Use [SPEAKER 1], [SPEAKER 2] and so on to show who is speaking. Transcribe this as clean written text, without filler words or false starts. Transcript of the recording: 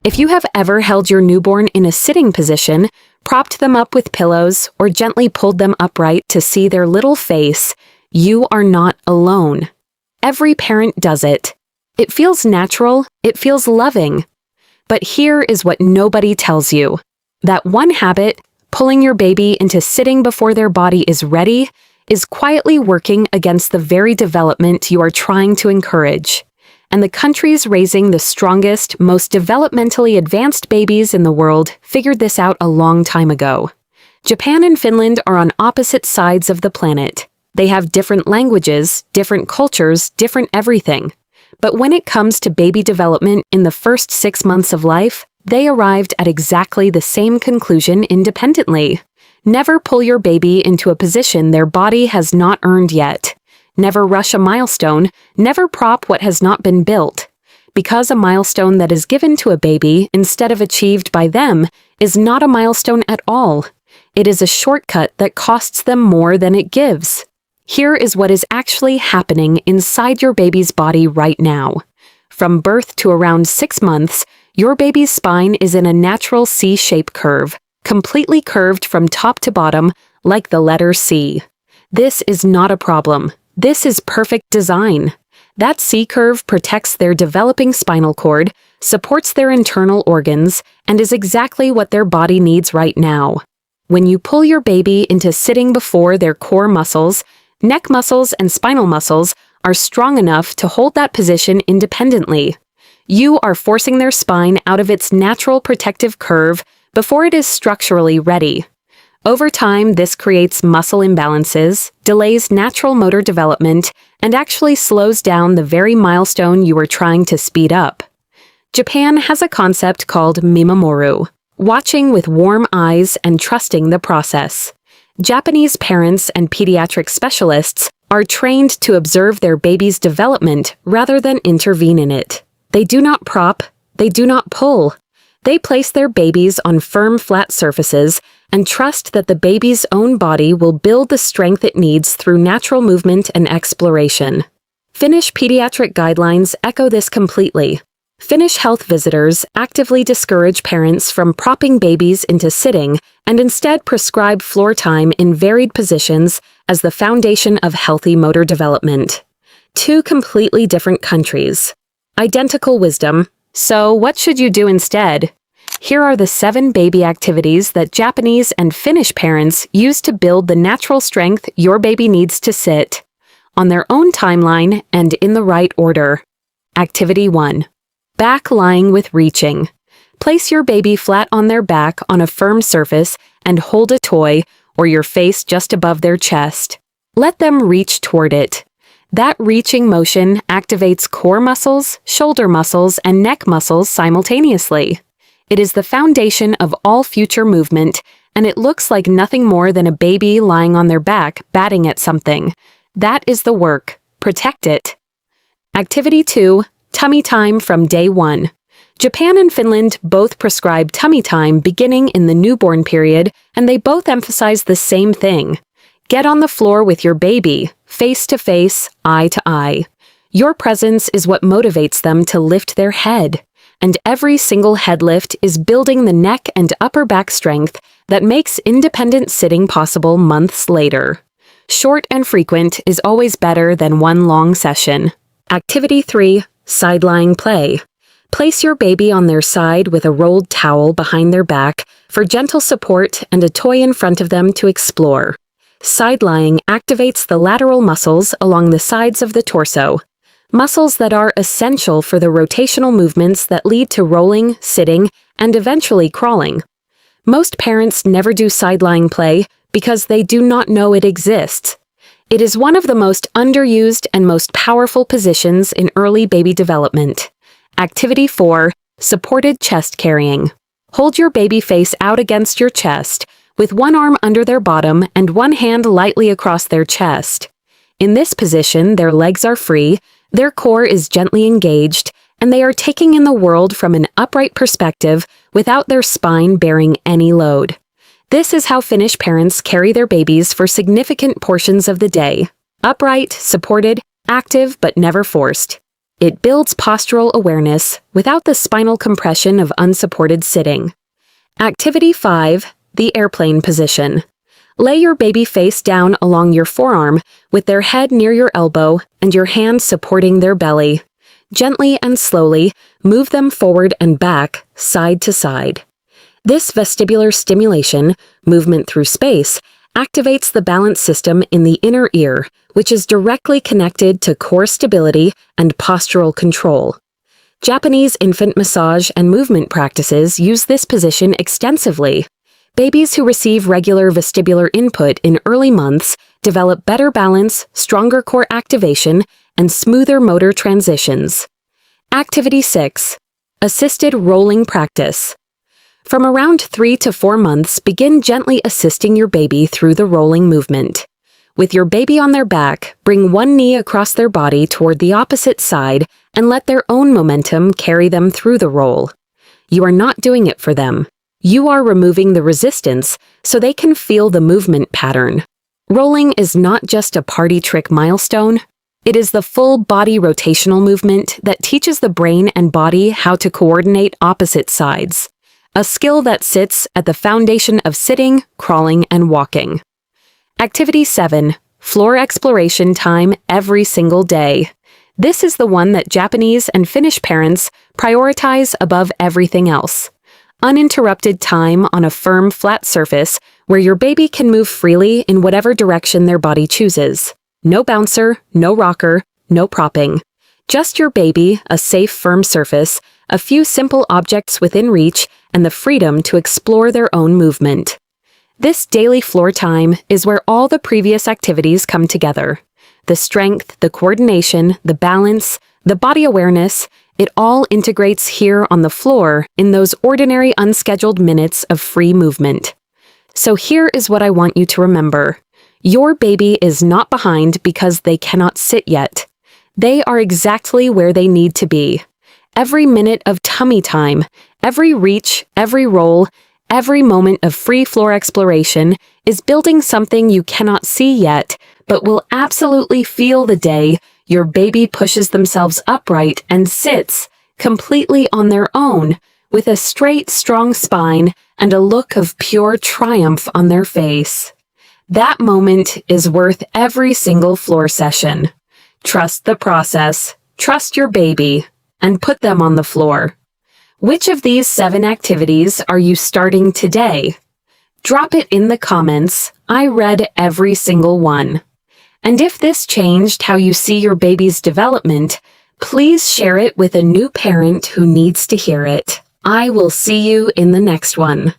[SPEAKER 1] If you have ever held your newborn in a sitting position, propped them up with pillows, or gently pulled them upright to see their little face, you are not alone. Every parent does it. It feels natural, it feels loving. But here is what nobody tells you. That one habit, pulling your baby into sitting before their body is ready, is quietly working against the very development you are trying to encourage. And the countries raising the strongest, most developmentally advanced babies in the world figured this out a long time ago. Japan and Finland are on opposite sides of the planet. They have different languages, different cultures, different everything. But when it comes to baby development in the first 6 months of life, they arrived at exactly the same conclusion independently. Never pull your baby into a position their body has not earned yet. Never rush a milestone, never prop what has not been built. Because a milestone that is given to a baby instead of achieved by them is not a milestone at all. It is a shortcut that costs them more than it gives. Here is what is actually happening inside your baby's body right now. From birth to around 6 months, your baby's spine is in a natural C-shape curve, completely curved from top to bottom, like the letter C. This is not a problem. This is perfect design. That C-curve protects their developing spinal cord, supports their internal organs, and is exactly what their body needs right now. When you pull your baby into sitting before their core muscles, neck muscles and spinal muscles are strong enough to hold that position independently. You are forcing their spine out of its natural protective curve before it is structurally ready. Over time, this creates muscle imbalances, delays natural motor development, and actually slows down the very milestone you are trying to speed up. Japan has a concept called Mimamoru, watching with warm eyes and trusting the process. Japanese parents and pediatric specialists are trained to observe their baby's development rather than intervene in it. They do not prop, they do not pull. They place their babies on firm, flat surfaces and trust that the baby's own body will build the strength it needs through natural movement and exploration. Finnish pediatric guidelines echo this completely. Finnish health visitors actively discourage parents from propping babies into sitting and instead prescribe floor time in varied positions as the foundation of healthy motor development. Two completely different countries. Identical wisdom. So what should you do instead? Here are the 7 baby activities that Japanese and Finnish parents use to build the natural strength your baby needs to sit, on their own timeline and in the right order. Activity 1. Back lying with reaching. Place your baby flat on their back on a firm surface and hold a toy or your face just above their chest. Let them reach toward it. That reaching motion activates core muscles, shoulder muscles, and neck muscles simultaneously. It is the foundation of all future movement, and it looks like nothing more than a baby lying on their back batting at something. That is the work. Protect it. Activity 2. Tummy time from day 1. Japan and Finland both prescribe tummy time beginning in the newborn period, and they both emphasize the same thing. Get on the floor with your baby, face to face, eye to eye. Your presence is what motivates them to lift their head, and every single head lift is building the neck and upper back strength that makes independent sitting possible months later. Short and frequent is always better than one long session. Activity 3. Side-lying play. Place your baby on their side with a rolled towel behind their back for gentle support and a toy in front of them to explore. Side-lying activates the lateral muscles along the sides of the torso, muscles that are essential for the rotational movements that lead to rolling, sitting, and eventually crawling. Most parents never do side-lying play because they do not know it exists. It is one of the most underused and most powerful positions in early baby development. Activity 4. Supported chest carrying. Hold your baby face out against your chest, with one arm under their bottom and one hand lightly across their chest. In this position, their legs are free, their core is gently engaged, and they are taking in the world from an upright perspective without their spine bearing any load. This is how Finnish parents carry their babies for significant portions of the day. Upright, supported, active, but never forced. It builds postural awareness without the spinal compression of unsupported sitting. Activity 5. The airplane position. Lay your baby face down along your forearm with their head near your elbow and your hands supporting their belly. Gently and slowly move them forward and back, side to side. This vestibular stimulation, movement through space, activates the balance system in the inner ear, which is directly connected to core stability and postural control. Japanese infant massage and movement practices use this position extensively. Babies who receive regular vestibular input in early months develop better balance, stronger core activation, and smoother motor transitions. Activity 6. Assisted rolling practice. From around 3 to 4 months, begin gently assisting your baby through the rolling movement. With your baby on their back, bring one knee across their body toward the opposite side and let their own momentum carry them through the roll. You are not doing it for them. You are removing the resistance so they can feel the movement pattern. Rolling is not just a party trick milestone. It is the full body rotational movement that teaches the brain and body how to coordinate opposite sides. A skill that sits at the foundation of sitting, crawling, and walking. Activity 7. Floor exploration time every single day. This is the one that Japanese and Finnish parents prioritize above everything else. Uninterrupted time on a firm, flat surface where your baby can move freely in whatever direction their body chooses. No bouncer, no rocker, no propping. Just your baby, a safe, firm surface, a few simple objects within reach, and the freedom to explore their own movement. This daily floor time is where all the previous activities come together. The strength, the coordination, the balance, the body awareness, it all integrates here on the floor in those ordinary unscheduled minutes of free movement. So here is what I want you to remember. Your baby is not behind because they cannot sit yet. They are exactly where they need to be. Every minute of tummy time, every reach, every roll, every moment of free floor exploration is building something you cannot see yet, but will absolutely feel the day your baby pushes themselves upright and sits completely on their own with a straight, strong spine and a look of pure triumph on their face. That moment is worth every single floor session. Trust the process, trust your baby, and put them on the floor. Which of these 7 activities are you starting today? Drop it in the comments. I read every single one. And if this changed how you see your baby's development, please share it with a new parent who needs to hear it. I will see you in the next one.